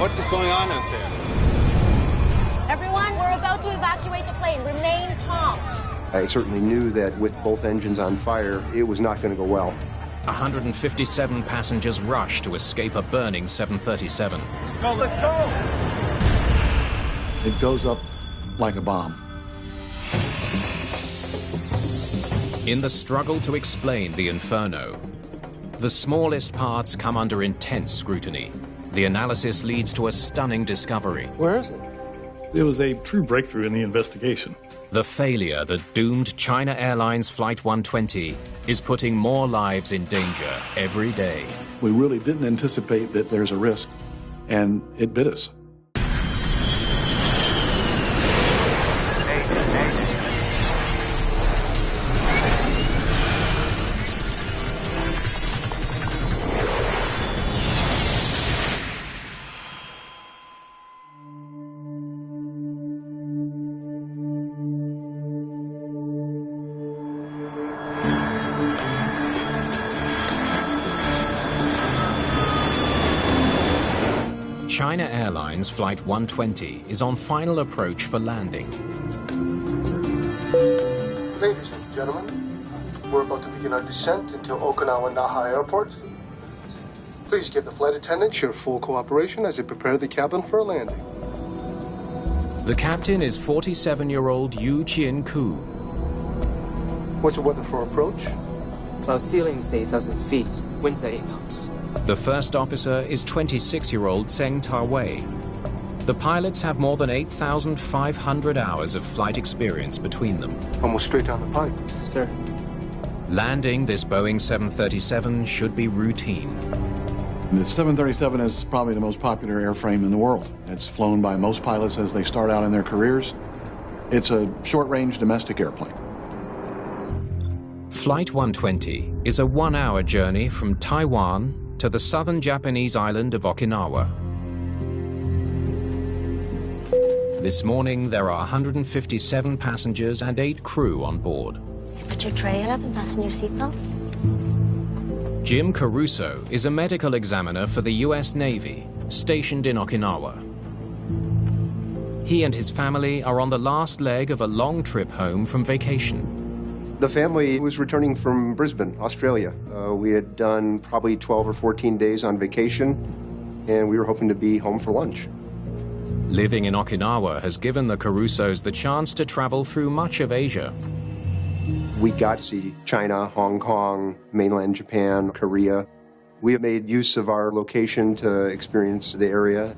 What is going on out there? Everyone, we're about to evacuate the plane. Remain calm. I certainly knew that with both engines on fire, it was not going to go well. 157 passengers rush to escape a burning 737. Let's go! It goes up like a bomb. In the struggle to explain the inferno, the smallest parts come under intense scrutiny. The analysis leads to a stunning discovery. Where is it? It was a true breakthrough in the investigation. The failure that doomed China Airlines Flight 120 is putting more lives in danger every day. We really didn't anticipate that there's a risk, and it bit us. China Airlines Flight 120 is on final approach for landing. Ladies and gentlemen, we're about to begin our descent into Okinawa Naha Airport. Please give the flight attendants your full cooperation as they prepare the cabin for a landing. The captain is 47-year-old Yu Chien-koo. What's the weather for approach? Cloud ceiling is 8,000 feet. Winds at 8 knots. The first officer is 26-year-old Tseng Ta-wei. The pilots have more than 8,500 hours of flight experience between them. Almost straight down the pipe. Sir. Landing this Boeing 737 should be routine. The 737 is probably the most popular airframe in the world. It's flown by most pilots as they start out in their careers. It's a short-range domestic airplane. Flight 120 is a 1-hour journey from Taiwan to the southern Japanese island of Okinawa. This morning, there are 157 passengers and 8 crew on board. Put your tray up and fasten your seatbelt. Jim Caruso is a medical examiner for the U.S. Navy, stationed in Okinawa. He and his family are on the last leg of a long trip home from vacation. The family was returning from Brisbane, Australia. We had done probably 12 or 14 days on vacation, and we were hoping to be home for lunch. Living in Okinawa has given the Carusos the chance to travel through much of Asia. We got to see China, Hong Kong, mainland Japan, Korea. We have made use of our location to experience the area.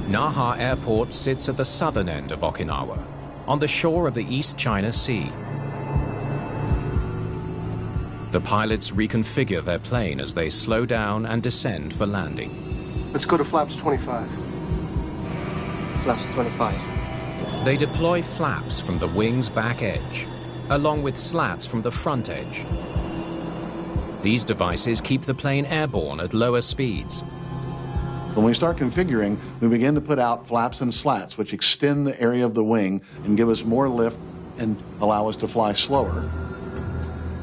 Naha Airport sits at the southern end of Okinawa, on the shore of the East China Sea. The pilots reconfigure their plane as they slow down and descend for landing. Let's go to flaps 25. Flaps 25. They deploy flaps from the wing's back edge, along with slats from the front edge. These devices keep the plane airborne at lower speeds. When we start configuring, we begin to put out flaps and slats, which extend the area of the wing and give us more lift and allow us to fly slower.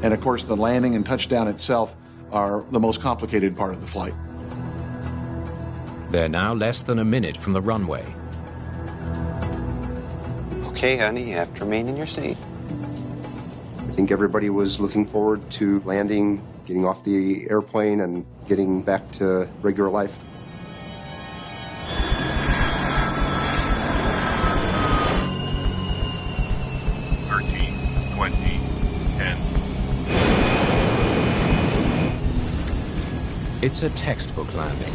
And of course, the landing and touchdown itself are the most complicated part of the flight. They're now less than a minute from the runway. Okay, honey, you have to remain in your seat. I think everybody was looking forward to landing, getting off the airplane, and getting back to regular life. It's a textbook landing.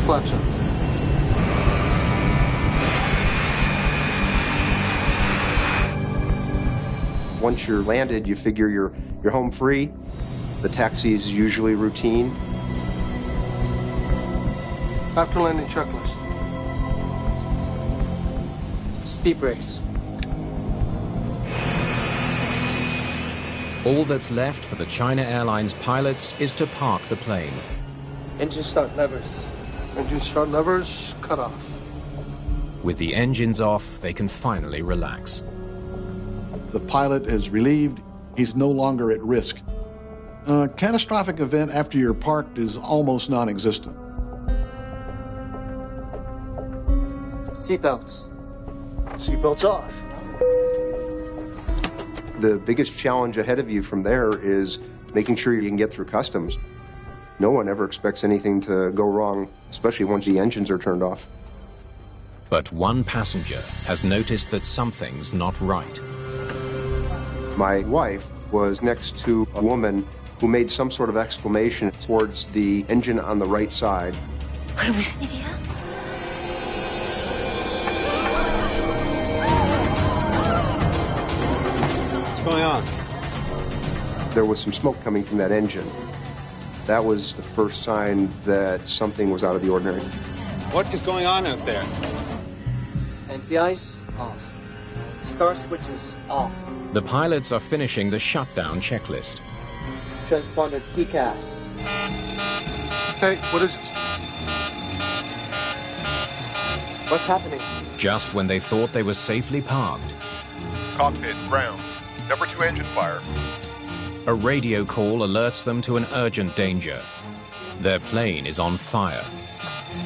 Flaps up. Once you're landed, you figure you're home free. The taxi is usually routine. After landing checklist. Speed brakes. All that's left for the China Airlines pilots is to park the plane. Engine start levers. Engine start levers cut off. With the engines off, they can finally relax. The pilot is relieved. He's no longer at risk. A catastrophic event after you're parked is almost non-existent. Seatbelts. Seatbelts off. The biggest challenge ahead of you from there is making sure you can get through customs. No one ever expects anything to go wrong, especially once the engines are turned off. But one passenger has noticed that something's not right. My wife was next to a woman who made some sort of exclamation towards the engine on the right side. What's going on? There was some smoke coming from that engine. That was the first sign that something was out of the ordinary. What is going on out there? Anti-ice, off. Star switches, off. The pilots are finishing the shutdown checklist. Transponder TCAS. Hey, what is this? What's happening? Just when they thought they were safely parked, Cockpit, ground. Number 2 engine fire. a radio call alerts them to an urgent danger. Their plane is on fire.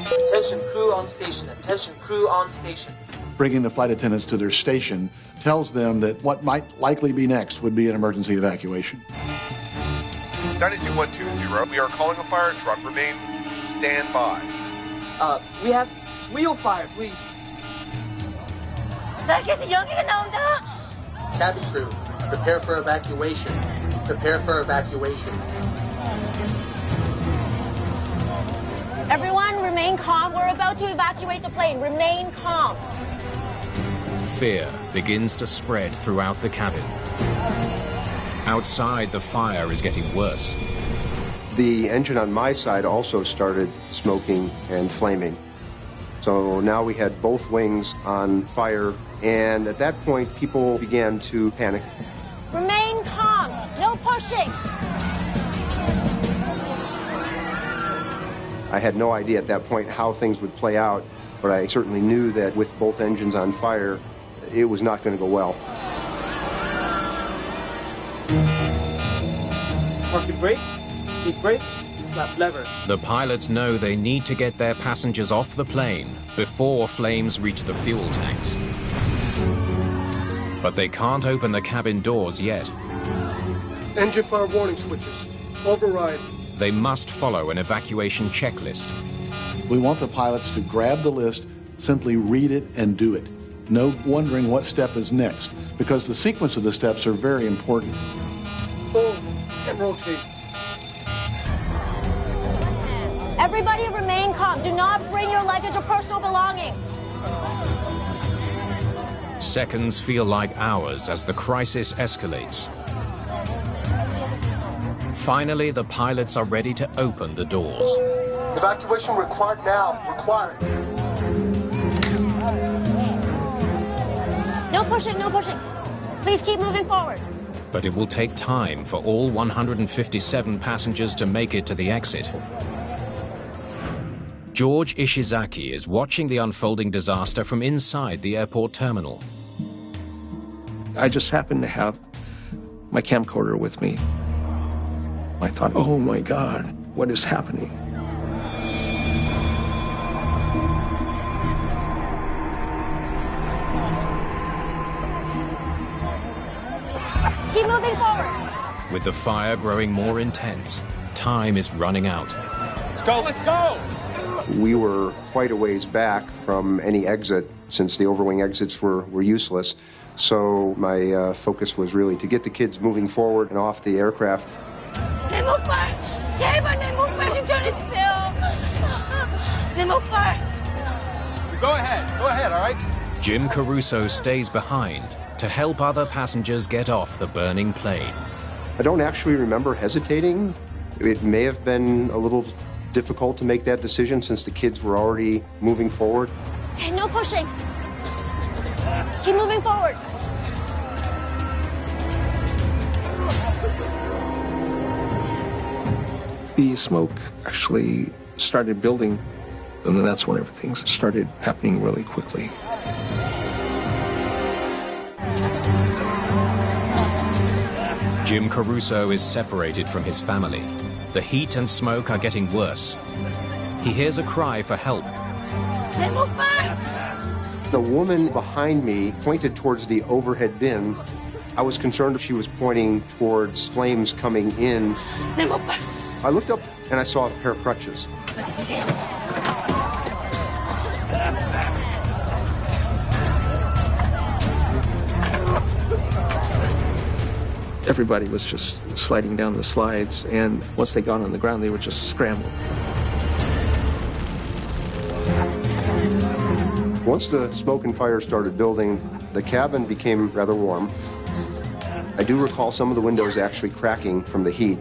Attention crew on station. Attention crew on station. Bringing the flight attendants to their station tells them that what might likely be next would be an emergency evacuation. 92120, we are calling a fire truck. Remain standby. We have wheel fire, please. Cabin crew, prepare for evacuation. Prepare for evacuation. Everyone, remain calm. We're about to evacuate the plane. Remain calm. Fear begins to spread throughout the cabin. Outside, the fire is getting worse. The engine on my side also started smoking and flaming. So now we had both wings on fire, and at that point, people began to panic. Remain calm. No pushing. I had no idea at that point how things would play out, but I certainly knew that with both engines on fire, it was not going to go well. Parking brake, speed brake, slap lever. The pilots know they need to get their passengers off the plane before flames reach the fuel tanks. But they can't open the cabin doors yet. Engine fire warning switches. Override. They must follow an evacuation checklist. We want the pilots to grab the list, simply read it and do it. No wondering what step is next, because the sequence of the steps are very important. Forward and rotate. Everybody remain calm. Do not bring your luggage or personal belongings. Seconds feel like hours as the crisis escalates. Finally, the pilots are ready to open the doors. Evacuation required now. Required. No pushing, no pushing. Please keep moving forward. But it will take time for all 157 passengers to make it to the exit. George Ishizaki is watching the unfolding disaster from inside the airport terminal. I just happened to have my camcorder with me. I thought, oh my God, what is happening? Keep moving forward. With the fire growing more intense, time is running out. Let's go, let's go! We were quite a ways back from any exit, since the overwing exits were useless. So my focus was really to get the kids moving forward and off the aircraft. 내 목발! 제발 내 목발 좀 전해주세요. 내 목발! Go ahead, all right? Jim Caruso stays behind to help other passengers get off the burning plane. I don't actually remember hesitating. It may have been a little difficult to make that decision since the kids were already moving forward. Okay, no pushing. Keep moving forward. The smoke actually started building, and then that's when everything started happening really quickly. Jim Caruso is separated from his family. The heat and smoke are getting worse. He hears a cry for help. The woman behind me pointed towards the overhead bin. I was concerned if she was pointing towards flames coming in. I looked up and I saw a pair of crutches. Everybody was just sliding down the slides, and once they got on the ground, they would just scramble. Once the smoke and fire started building, the cabin became rather warm. I do recall some of the windows actually cracking from the heat.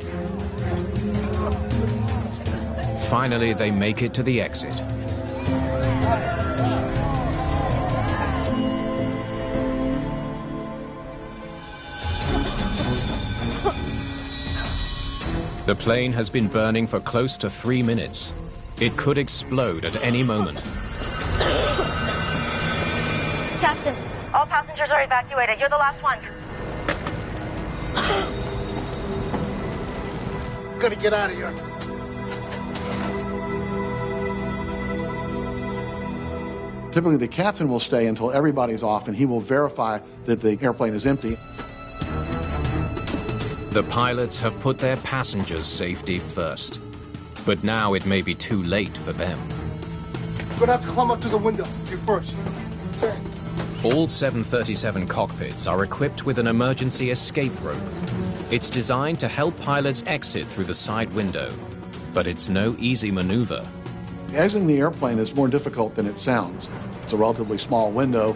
Finally, they make it to the exit. The plane has been burning for close to 3 minutes. It could explode at any moment. Captain, all passengers are evacuated. You're the last one. Gotta get out of here. Typically, the captain will stay until everybody's off, and he will verify that the airplane is empty. The pilots have put their passengers' safety first. But now it may be too late for them. You're gonna have to climb up to the window. You first. Sir. All 737 cockpits are equipped with an emergency escape rope. It's designed to help pilots exit through the side window, but it's no easy maneuver. Exiting the airplane is more difficult than it sounds. It's a relatively small window.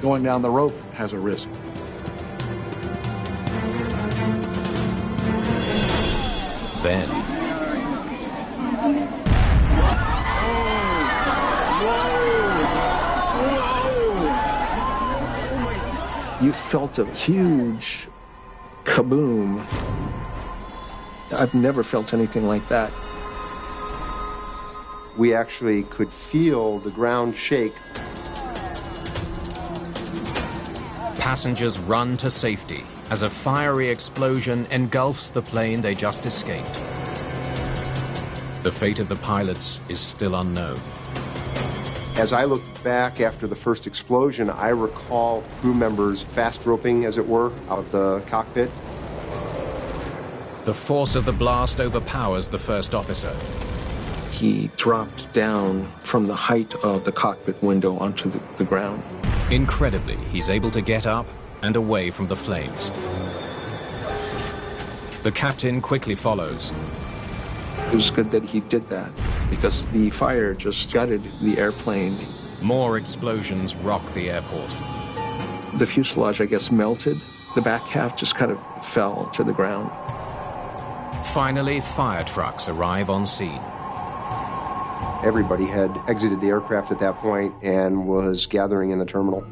Going down the rope has a risk. Then, you felt a huge kaboom. I've never felt anything like that. We actually could feel the ground shake. passengers run to safety as a fiery explosion engulfs the plane they just escaped. The fate of the pilots is still unknown. As I look back after the first explosion, I recall crew members fast roping, as it were, out of the cockpit. The force of the blast overpowers the first officer. He dropped down from the height of the cockpit window onto the ground. Incredibly, he's able to get up and away from the flames. The captain quickly follows. It was good that he did that, because the fire just gutted the airplane. More explosions rock the airport. The fuselage, I guess, melted. The back half just kind of fell to the ground. Finally, fire trucks arrive on scene. Everybody had exited the aircraft at that point and was gathering in the terminal.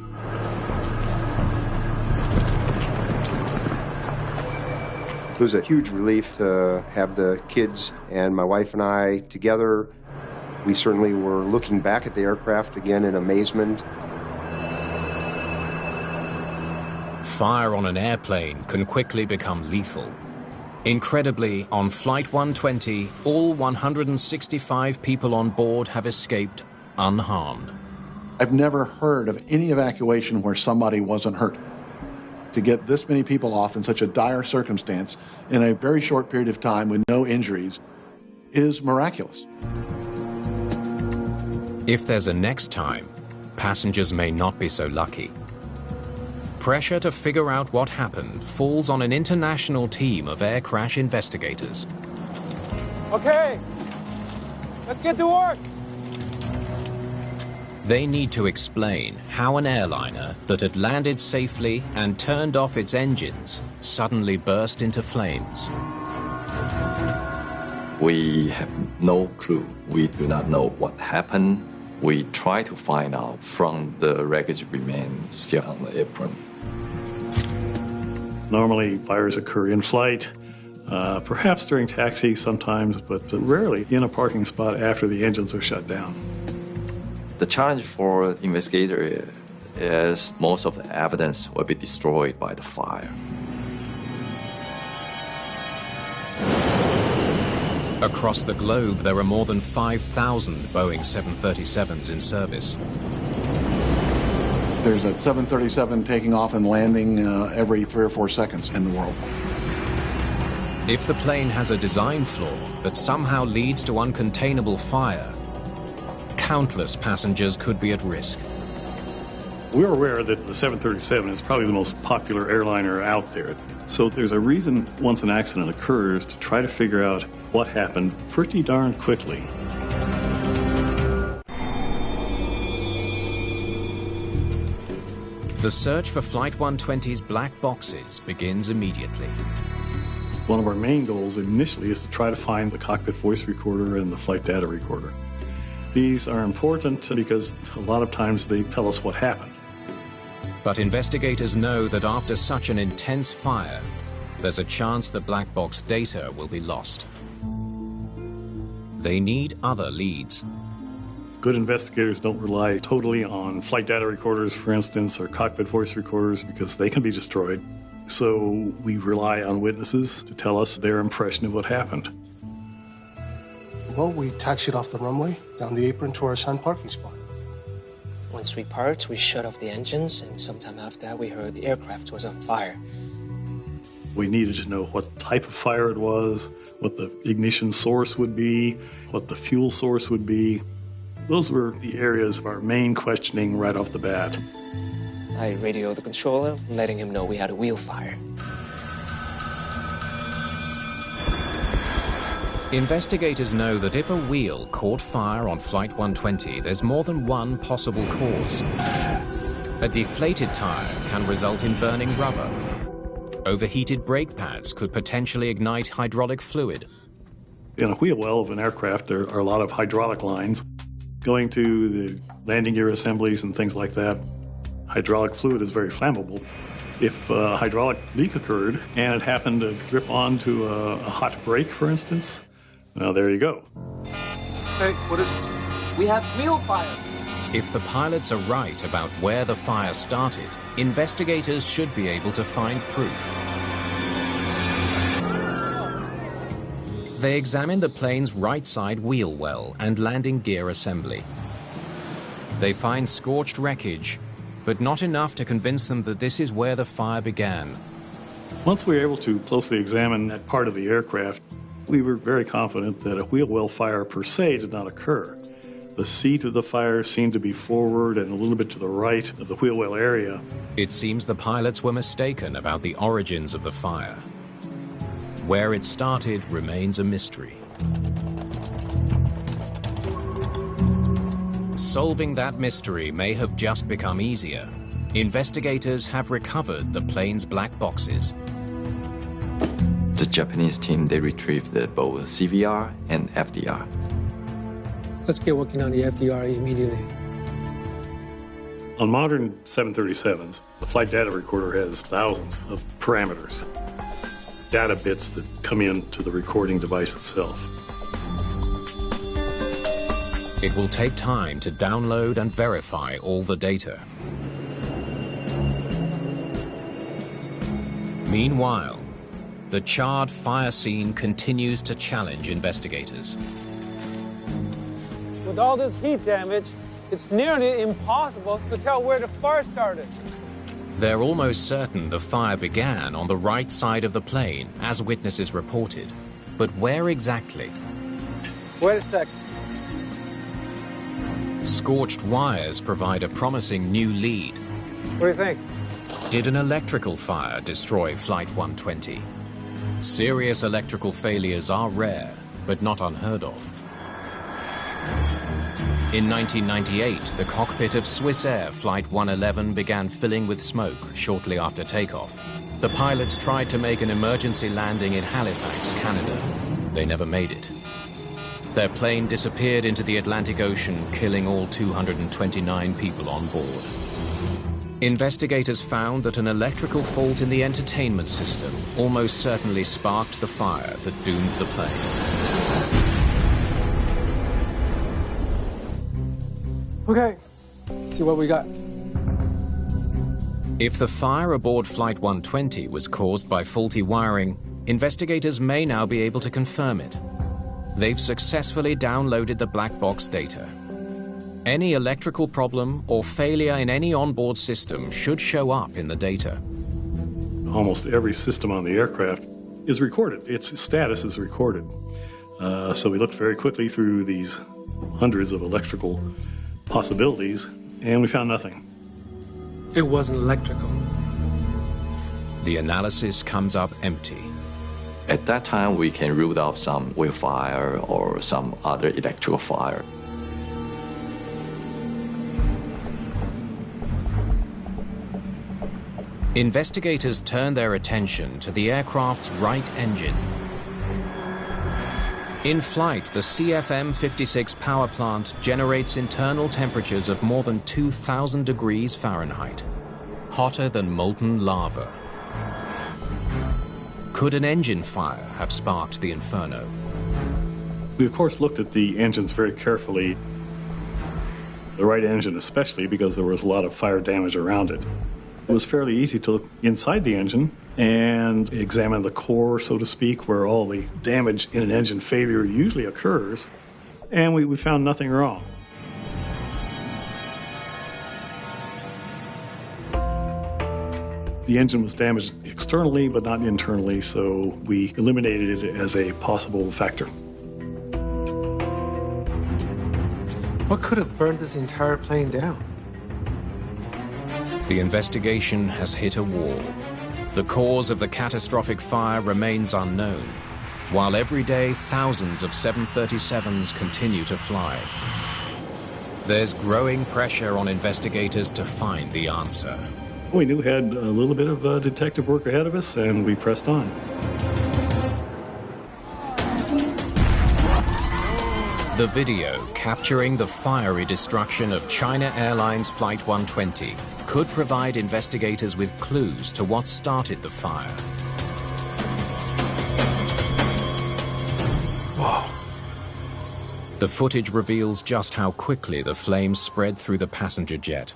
It was a huge relief to have the kids and my wife and I together. We certainly were looking back at the aircraft again in amazement. Fire on an airplane can quickly become lethal. Incredibly, on Flight 120, all 165 people on board have escaped unharmed. I've never heard of any evacuation where somebody wasn't hurt. To get this many people off in such a dire circumstance in a very short period of time with no injuries is miraculous. If there's a next time, passengers may not be so lucky. Pressure to figure out what happened falls on an international team of air crash investigators. Okay, let's get to work. They need to explain how an airliner that had landed safely and turned off its engines suddenly burst into flames. We have no clue. We do not know what happened. We try to find out from the wreckage remains still on the apron. Normally, fires occur in flight, perhaps during taxi sometimes, but rarely in a parking spot after the engines are shut down. The challenge for investigators is most of the evidence will be destroyed by the fire. Across the globe, there are more than 5,000 Boeing 737s in service. There's a 737 taking off and landing every 3 or 4 seconds in the world. If the plane has a design flaw that somehow leads to uncontainable fire, countless passengers could be at risk. We're aware that the 737 is probably the most popular airliner out there. So there's a reason once an accident occurs to try to figure out what happened pretty darn quickly. The search for Flight 120's black boxes begins immediately. One of our main goals initially is to try to find the cockpit voice recorder and the flight data recorder. These are important because a lot of times they tell us what happened. But investigators know that after such an intense fire, there's a chance that black box data will be lost. They need other leads. Good investigators don't rely totally on flight data recorders, for instance, or cockpit voice recorders because they can be destroyed. So we rely on witnesses to tell us their impression of what happened. Well, we taxied off the runway, down the apron to our assigned parking spot. Once we parked, we shut off the engines, and sometime after that, we heard the aircraft was on fire. We needed to know what type of fire it was, what the ignition source would be, what the fuel source would be. Those were the areas of our main questioning right off the bat. I radioed the controller, letting him know we had a wheel fire. Investigators know that if a wheel caught fire on Flight 120, there's more than one possible cause. A deflated tire can result in burning rubber. Overheated brake pads could potentially ignite hydraulic fluid. In a wheel well of an aircraft, there are a lot of hydraulic lines going to the landing gear assemblies and things like that. Hydraulic fluid is very flammable. If a hydraulic leak occurred and it happened to drip onto a hot brake, for instance, well, there you go. Hey, what is this? We have wheel fire. If the pilots are right about where the fire started, investigators should be able to find proof. They examine the plane's right side wheel well and landing gear assembly. They find scorched wreckage, but not enough to convince them that this is where the fire began. Once we were able to closely examine that part of the aircraft, we were very confident that a wheel well fire per se did not occur. The seat of the fire seemed to be forward and a little bit to the right of the wheel well area. It seems the pilots were mistaken about the origins of the fire. Where it started remains a mystery. Solving that mystery may have just become easier. Investigators have recovered the plane's black boxes. The Japanese team, they retrieved both CVR and FDR. Let's get working on the FDR immediately. On modern 737s, the flight data recorder has thousands of parameters, data bits that come into the recording device itself. It will take time to download and verify all the data. Meanwhile, the charred fire scene continues to challenge investigators. With all this heat damage, it's nearly impossible to tell where the fire started. They're almost certain the fire began on the right side of the plane, as witnesses reported. But where exactly? Wait a second. Scorched wires provide a promising new lead. What do you think? Did an electrical fire destroy Flight 120? Serious electrical failures are rare, but not unheard of. In 1998, the cockpit of Swiss Air Flight 111 began filling with smoke shortly after takeoff. The pilots tried to make an emergency landing in Halifax, Canada. They never made it. Their plane disappeared into the Atlantic Ocean, killing all 229 people on board. Investigators found that an electrical fault in the entertainment system almost certainly sparked the fire that doomed the plane. Okay, let's see what we got. If the fire aboard Flight 120 was caused by faulty wiring, investigators may now be able to confirm it. They've successfully downloaded the black box data. Any electrical problem or failure in any onboard system should show up in the data. Almost every system on the aircraft is recorded. Its status is recorded. So we looked very quickly through these hundreds of electrical possibilities, and we found nothing. It wasn't electrical. The analysis comes up empty. At that time, we can rule out some oil fire or some other electrical fire. Investigators turn their attention to the aircraft's right engine. In flight, the CFM56 power plant generates internal temperatures of more than 2,000 degrees Fahrenheit, hotter than molten lava. Could an engine fire have sparked the inferno? We, of course, looked at the engines very carefully, the right engine especially, because there was a lot of fire damage around it. It was fairly easy to look inside the engine and examine the core, so to speak, where all the damage in an engine failure usually occurs, and we found nothing wrong. The engine was damaged externally, but not internally, so we eliminated it as a possible factor. What could have burned this entire plane down? The investigation has hit a wall. The cause of the catastrophic fire remains unknown, while every day thousands of 737s continue to fly. There's growing pressure on investigators to find the answer. We knew we had a little bit of detective work ahead of us, and we pressed on. The video capturing the fiery destruction of China Airlines Flight 120 could provide investigators with clues to what started the fire. Whoa. The footage reveals just how quickly the flames spread through the passenger jet.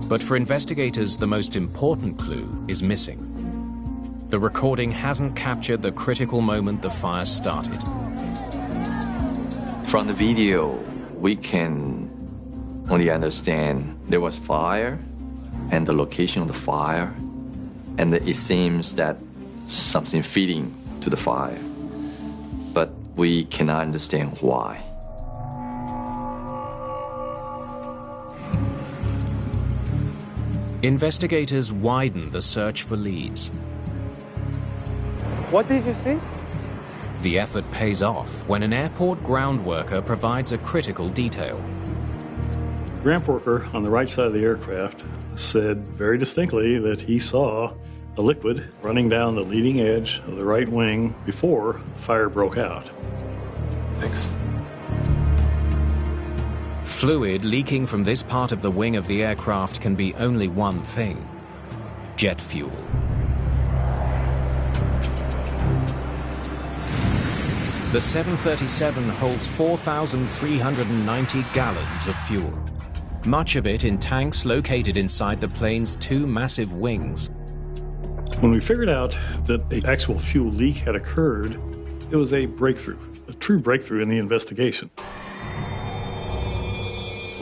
But for investigators, the most important clue is missing. The recording hasn't captured the critical moment the fire started. From the video, we can only understand there was fire and the location of the fire, and it seems that something feeding to the fire, but we cannot understand why. Investigators widen the search for leads. What did you see? The effort pays off when an airport ground worker provides a critical detail. Ground worker on the right side of the aircraft said very distinctly that he saw a liquid running down the leading edge of the right wing before the fire broke out. Thanks. Fluid leaking from this part of the wing of the aircraft can be only one thing: jet fuel. The 737 holds 4,390 gallons of fuel, much of it in tanks located inside the plane's two massive wings. When we figured out that the actual fuel leak had occurred, it was a breakthrough, a true breakthrough in the investigation.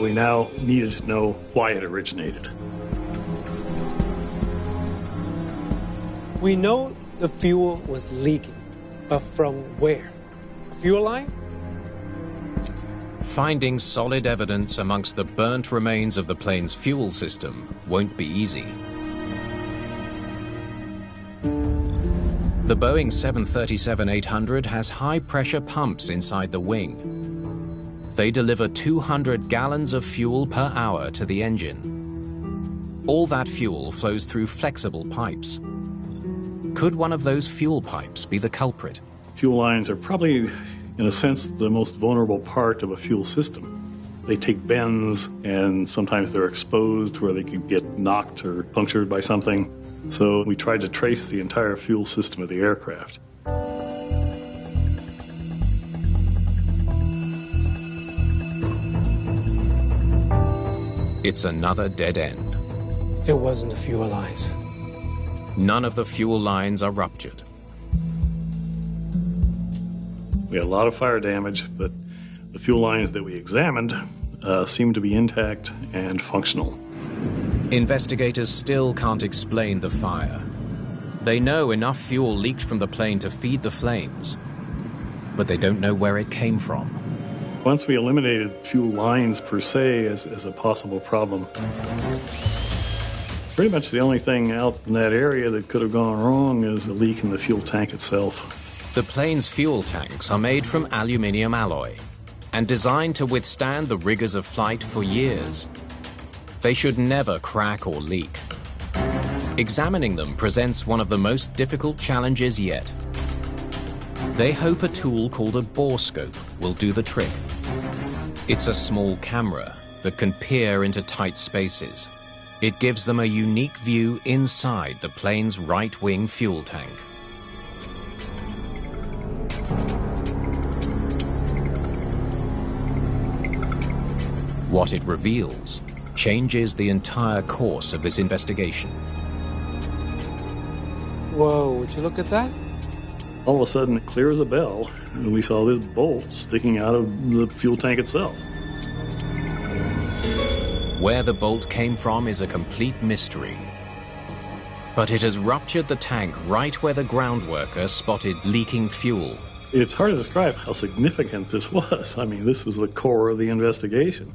We now needed to know why it originated. We know the fuel was leaking, but from where? A fuel line? Finding solid evidence amongst the burnt remains of the plane's fuel system won't be easy. The Boeing 737-800 has high-pressure pumps inside the wing. They deliver 200 gallons of fuel per hour to the engine. All that fuel flows through flexible pipes. Could one of those fuel pipes be the culprit? Fuel lines are probably, in a sense, the most vulnerable part of a fuel system. They take bends, and sometimes they're exposed where they could get knocked or punctured by something. So we tried to trace the entire fuel system of the aircraft. It's another dead end. It wasn't the fuel lines. None of the fuel lines are ruptured. We had a lot of fire damage, but the fuel lines that we examined seemed to be intact and functional. Investigators still can't explain the fire. They know enough fuel leaked from the plane to feed the flames, but they don't know where it came from. Once we eliminated fuel lines per se as a possible problem, pretty much the only thing out in that area that could have gone wrong is a leak in the fuel tank itself. The plane's fuel tanks are made from aluminium alloy and designed to withstand the rigors of flight for years. They should never crack or leak. Examining them presents one of the most difficult challenges yet. They hope a tool called a borescope will do the trick. It's a small camera that can peer into tight spaces. It gives them a unique view inside the plane's right-wing fuel tank. What it reveals changes the entire course of this investigation. Whoa, would you look at that? All of a sudden, clear as a bell, we saw this bolt sticking out of the fuel tank itself. Where the bolt came from is a complete mystery. But it has ruptured the tank right where the ground worker spotted leaking fuel. It's hard to describe how significant this was. I mean, this was the core of the investigation.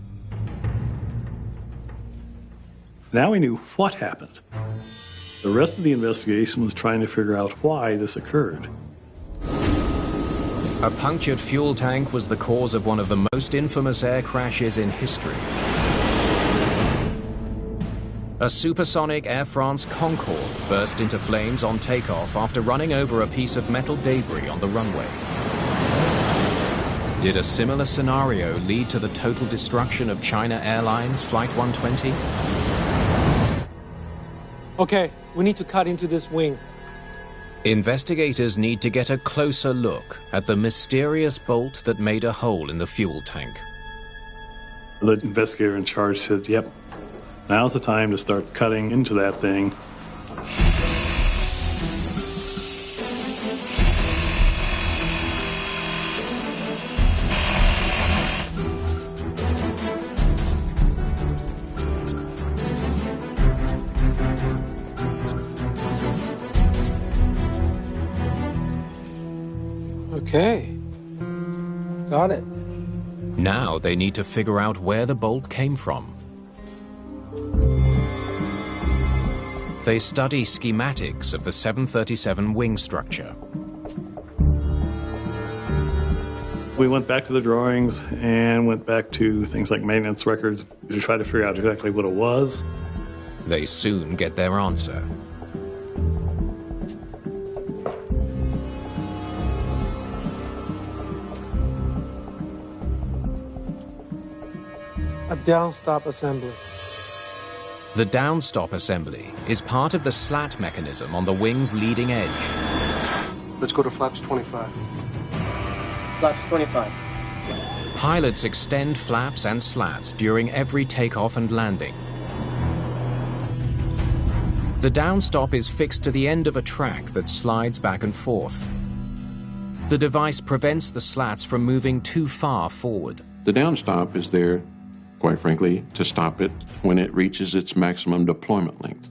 Now we knew what happened. The rest of the investigation was trying to figure out why this occurred. A punctured fuel tank was the cause of one of the most infamous air crashes in history. A supersonic Air France Concorde burst into flames on takeoff after running over a piece of metal debris on the runway. Did a similar scenario lead to the total destruction of China Airlines Flight 120? Okay, we need to cut into this wing. Investigators need to get a closer look at the mysterious bolt that made a hole in the fuel tank. The investigator in charge said, yep, now's the time to start cutting into that thing. Okay, got it. Now they need to figure out where the bolt came from. They study schematics of the 737 wing structure. We went back to the drawings and went back to things like maintenance records to try to figure out exactly what it was. They soon get their answer. A downstop assembly. The downstop assembly is part of the slat mechanism on the wing's leading edge. Let's go to flaps 25. Flaps 25. Pilots extend flaps and slats during every takeoff and landing. The downstop is fixed to the end of a track that slides back and forth. The device prevents the slats from moving too far forward. The downstop is there, quite frankly, to stop it when it reaches its maximum deployment length.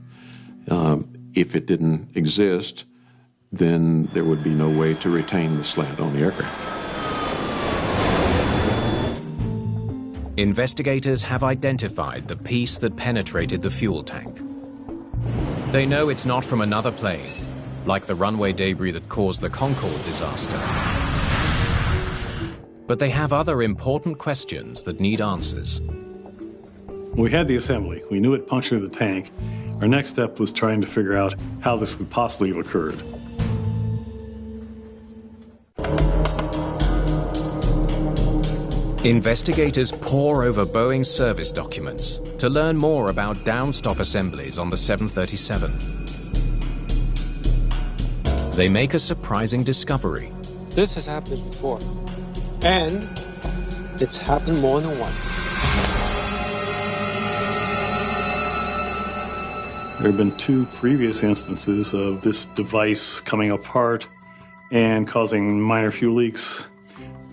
If it didn't exist, then there would be no way to retain the slat on the aircraft. Investigators have identified the piece that penetrated the fuel tank. They know it's not from another plane, like the runway debris that caused the Concorde disaster. But they have other important questions that need answers. We had the assembly. We knew it punctured the tank. Our next step was trying to figure out how this could possibly have occurred. Investigators pore over Boeing's service documents to learn more about downstop assemblies on the 737. They make a surprising discovery. This has happened before, and it's happened more than once. There have been 2 previous instances of this device coming apart and causing minor fuel leaks.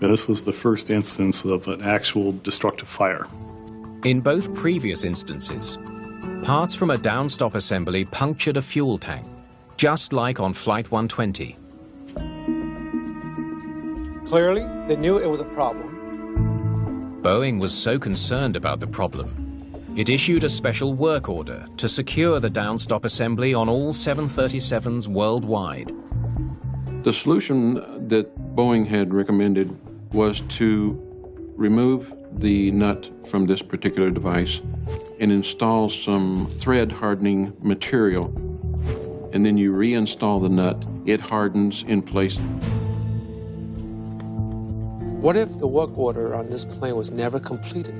And this was the first instance of an actual destructive fire. In both previous instances, parts from a downstop assembly punctured a fuel tank, just like on Flight 120. Clearly, they knew it was a problem. Boeing was so concerned about the problem, it issued a special work order to secure the downstop assembly on all 737s worldwide. The solution that Boeing had recommended was to remove the nut from this particular device and install some thread hardening material. And then you reinstall the nut, it hardens in place. What if the work order on this plane was never completed?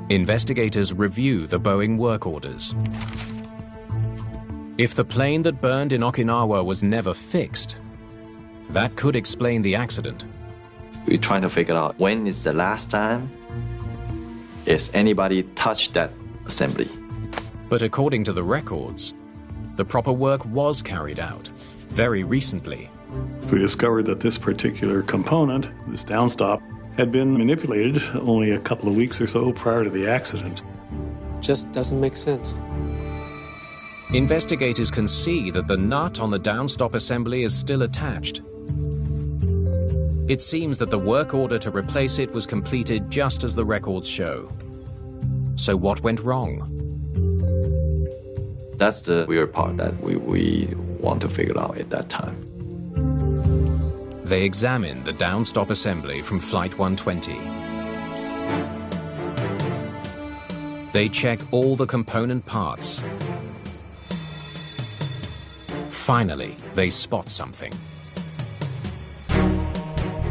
Investigators review the Boeing work orders. If the plane that burned in Okinawa was never fixed, that could explain the accident. We're trying to figure out when is the last time is anybody touched that assembly. But according to the records, the proper work was carried out very recently. We discovered that this particular component, this downstop, had been manipulated only a couple of weeks or so prior to the accident. Just doesn't make sense. Investigators can see that the nut on the downstop assembly is still attached. It seems that the work order to replace it was completed just as the records show. So what went wrong? That's the weird part that we want to figure out at that time. They examine the downstop assembly from Flight 120. They check all the component parts. Finally, they spot something.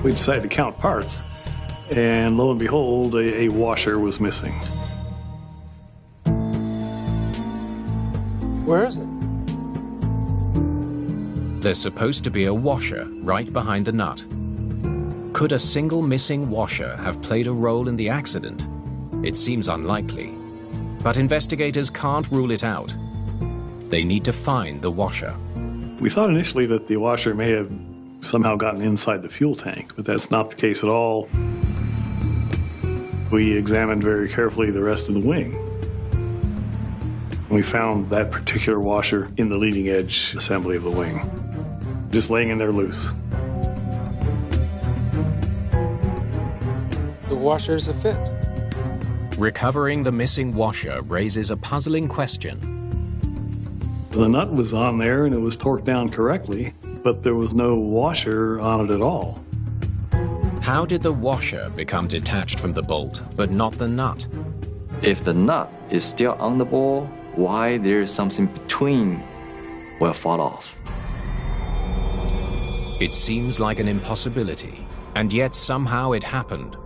We decided to count parts, and lo and behold, a washer was missing. Where is it? There's supposed to be a washer right behind the nut. Could a single missing washer have played a role in the accident? It seems unlikely, but investigators can't rule it out. They need to find the washer. We thought initially that the washer may have somehow gotten inside the fuel tank, but that's not the case at all. We examined very carefully the rest of the wing. We found that particular washer in the leading edge assembly of the wing, just laying in there loose. The washer's a fit. Recovering the missing washer raises a puzzling question. The nut was on there and it was torqued down correctly, but there was no washer on it at all. How did the washer become detached from the bolt, but not the nut? If the nut is still on the ball, why there's something between will fall off? It seems like an impossibility, and yet somehow it happened.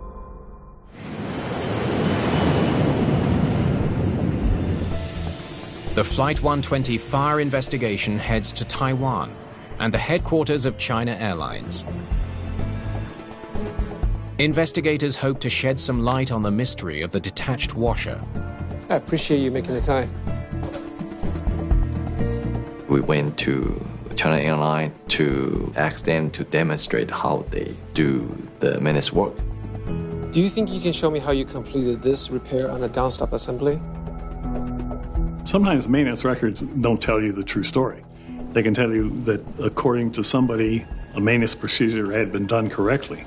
The Flight 120 fire investigation heads to Taiwan and the headquarters of China Airlines. Investigators hope to shed some light on the mystery of the detached washer. I appreciate you making the time. We went to China Airlines to ask them to demonstrate how they do the maintenance work. Do you think you can show me how you completed this repair on the downstop assembly? Sometimes maintenance records don't tell you the true story. They can tell you that according to somebody, a maintenance procedure had been done correctly.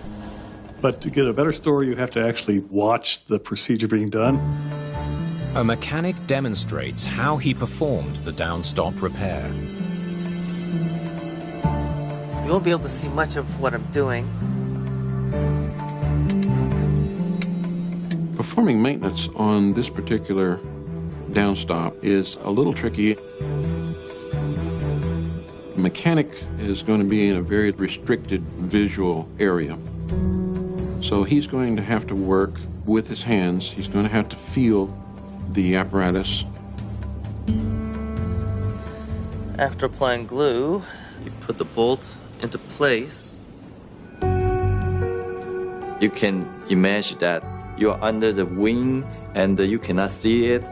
But to get a better story, you have to actually watch the procedure being done. A mechanic demonstrates how he performed the downstop repair. You won't be able to see much of what I'm doing. Performing maintenance on this particular downstop is a little tricky. The mechanic is going to be in a very restricted visual area. So he's going to have to work with his hands. He's going to have to feel the apparatus. After applying glue, you put the bolt into place. You can imagine that you're under the wing and you cannot see it.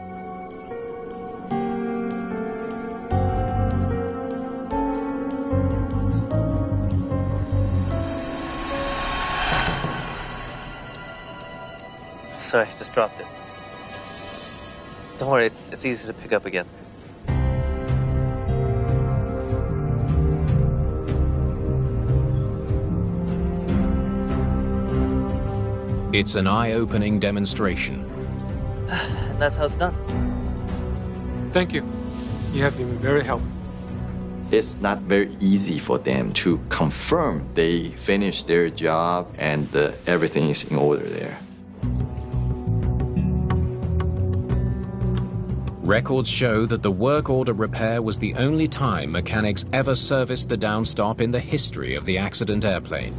Sorry, just dropped it. Don't worry, it's easy to pick up again. It's an eye-opening demonstration. And that's how it's done. Thank you. You have been very helpful. It's not very easy for them to confirm they finished their job and everything is in order there. Records show that the work order repair was the only time mechanics ever serviced the downstop in the history of the accident airplane.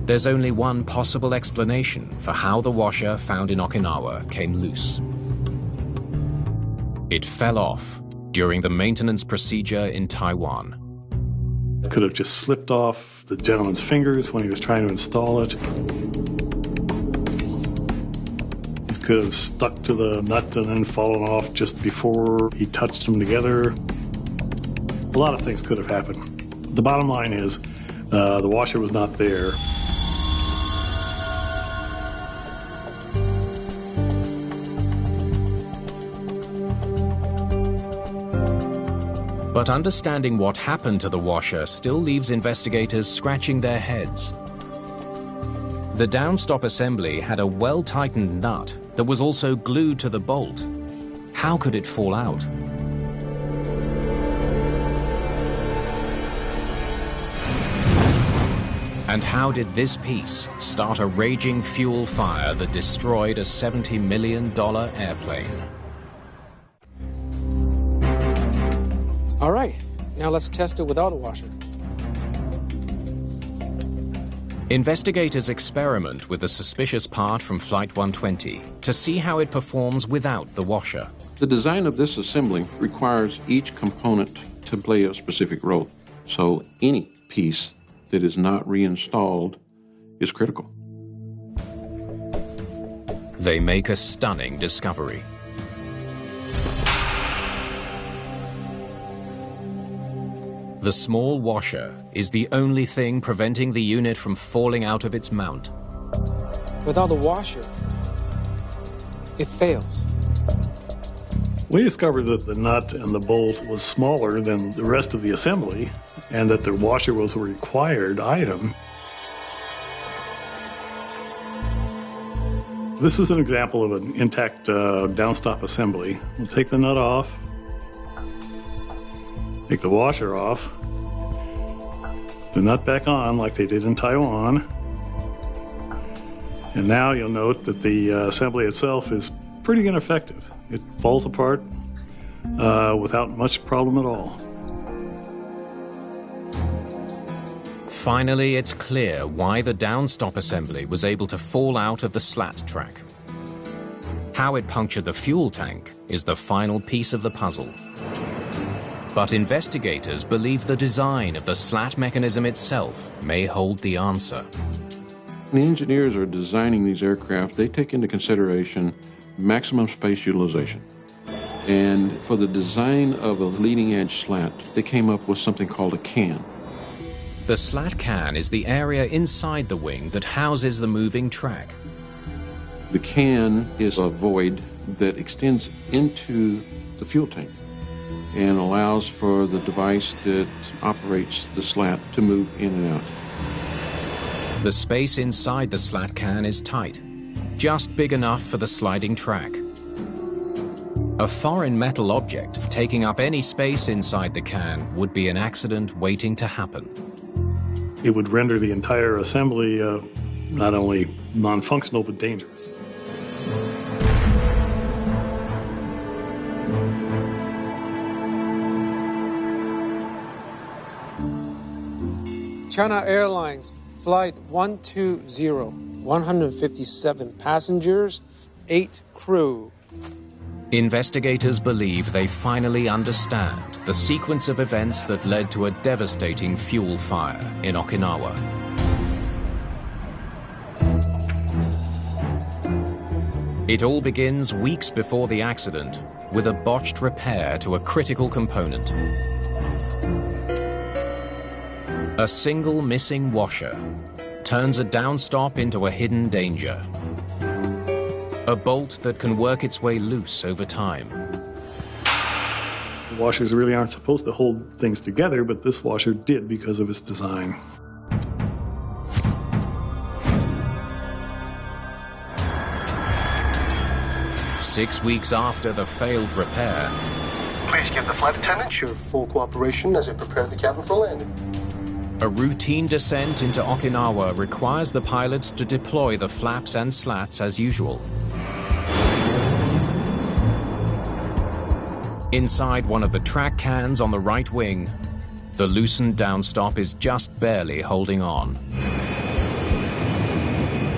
There's only one possible explanation for how the washer found in Okinawa came loose. It fell off during the maintenance procedure in Taiwan. It could have just slipped off the gentleman's fingers when he was trying to install it. It could have stuck to the nut and then fallen off just before he touched them together. A lot of things could have happened. The bottom line is the washer was not there. But understanding what happened to the washer still leaves investigators scratching their heads. The downstop assembly had a well-tightened nut that was also glued to the bolt. How could it fall out? And how did this piece start a raging fuel fire that destroyed a $70 million airplane? All right, now let's test it without a washer. Investigators experiment with the suspicious part from Flight 120 to see how it performs without the washer. The design of this assembly requires each component to play a specific role. So any piece that is not reinstalled is critical. They make a stunning discovery. The small washer is the only thing preventing the unit from falling out of its mount. Without the washer, it fails. We discovered that the nut and the bolt was smaller than the rest of the assembly and that the washer was a required item. This is an example of an intact downstop assembly. We'll take the nut off. Take the washer off, the nut back on like they did in Taiwan. And now you'll note that the assembly itself is pretty ineffective. It falls apart without much problem at all. Finally, it's clear why the downstop assembly was able to fall out of the slat track. How it punctured the fuel tank is the final piece of the puzzle. But investigators believe the design of the slat mechanism itself may hold the answer. When the engineers are designing these aircraft, they take into consideration maximum space utilization. And for the design of a leading edge slat, they came up with something called a can. The slat can is the area inside the wing that houses the moving track. The can is a void that extends into the fuel tank and allows for the device that operates the slat to move in and out. The space inside the slat can is tight, just big enough for the sliding track. A foreign metal object taking up any space inside the can would be an accident waiting to happen. It would render the entire assembly not only non-functional but dangerous. China Airlines Flight 120, 157 passengers, 8 crew. Investigators believe they finally understand the sequence of events that led to a devastating fuel fire in Okinawa. It all begins weeks before the accident with a botched repair to a critical component. A single missing washer, turns a downstop into a hidden danger. A bolt that can work its way loose over time. Washers really aren't supposed to hold things together, but this washer did because of its design. Six weeks after the failed repair, Please give the flight attendant your full cooperation as I prepare the cabin for landing. a routine descent into Okinawa requires the pilots to deploy the flaps and slats as usual. Inside one of the track cans on the right wing, the loosened downstop is just barely holding on.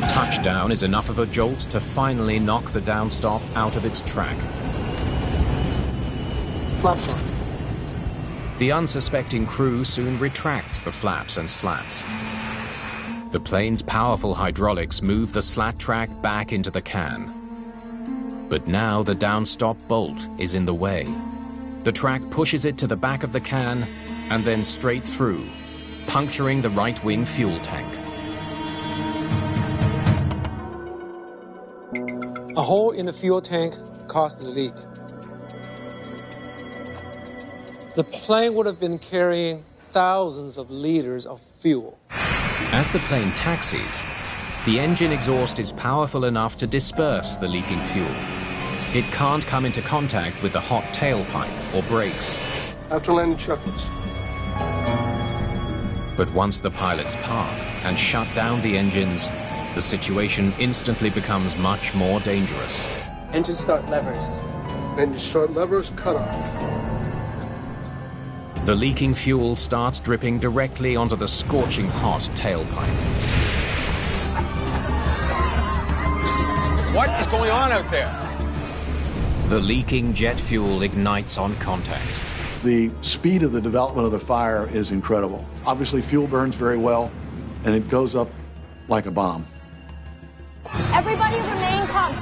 Touchdown is enough of a jolt to finally knock the downstop out of its track. Flaps on. The unsuspecting crew soon retracts the flaps and slats. The plane's powerful hydraulics move the slat track back into the can. But now the downstop bolt is in the way. The track pushes it to the back of the can and then straight through, puncturing the right wing fuel tank. A hole in the fuel tank caused the leak. The plane would have been carrying thousands of liters of fuel. As the plane taxis, the engine exhaust is powerful enough to disperse the leaking fuel. It can't come into contact with the hot tailpipe or brakes. After landing checklist. But once the pilots park and shut down the engines, the situation instantly becomes much more dangerous. Engine start levers. Engine start levers cut off. The leaking fuel starts dripping directly onto the scorching hot tailpipe. What is going on out there? The leaking jet fuel ignites on contact. The speed of the development of the fire is incredible. Obviously, fuel burns very well, and it goes up like a bomb. Everybody remain calm.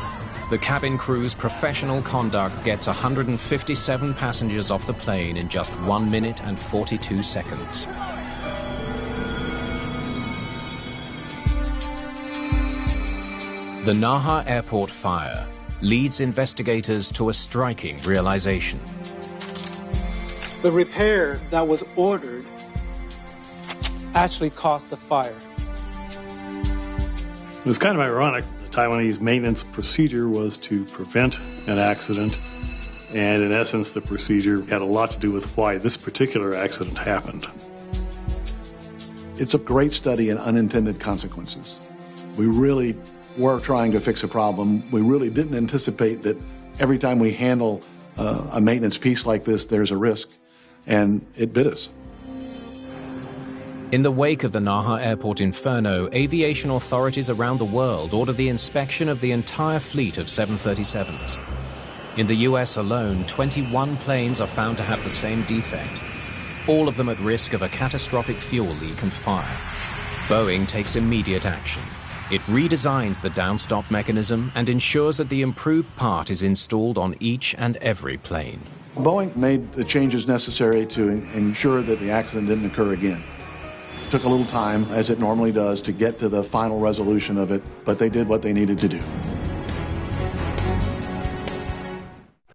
The cabin crew's professional conduct gets 157 passengers off the plane in just 1 minute and 42 seconds. The Naha Airport fire leads investigators to a striking realization. The repair that was ordered actually caused the fire. It's kind of ironic. The Taiwanese maintenance procedure was to prevent an accident, and in essence, the procedure had a lot to do with why this particular accident happened. It's a great study in unintended consequences. We really were trying to fix a problem. We really didn't anticipate that every time we handle a maintenance piece like this, there's a risk, and it bit us. In the wake of the Naha Airport inferno, aviation authorities around the world ordered the inspection of the entire fleet of 737s. In the US alone, 21 planes are found to have the same defect, all of them at risk of a catastrophic fuel leak and fire. Boeing takes immediate action. It redesigns the downstop mechanism and ensures that the improved part is installed on each and every plane. Boeing made the changes necessary to ensure that the accident didn't occur again. It took a little time, as it normally does, to get to the final resolution of it, but they did what they needed to do.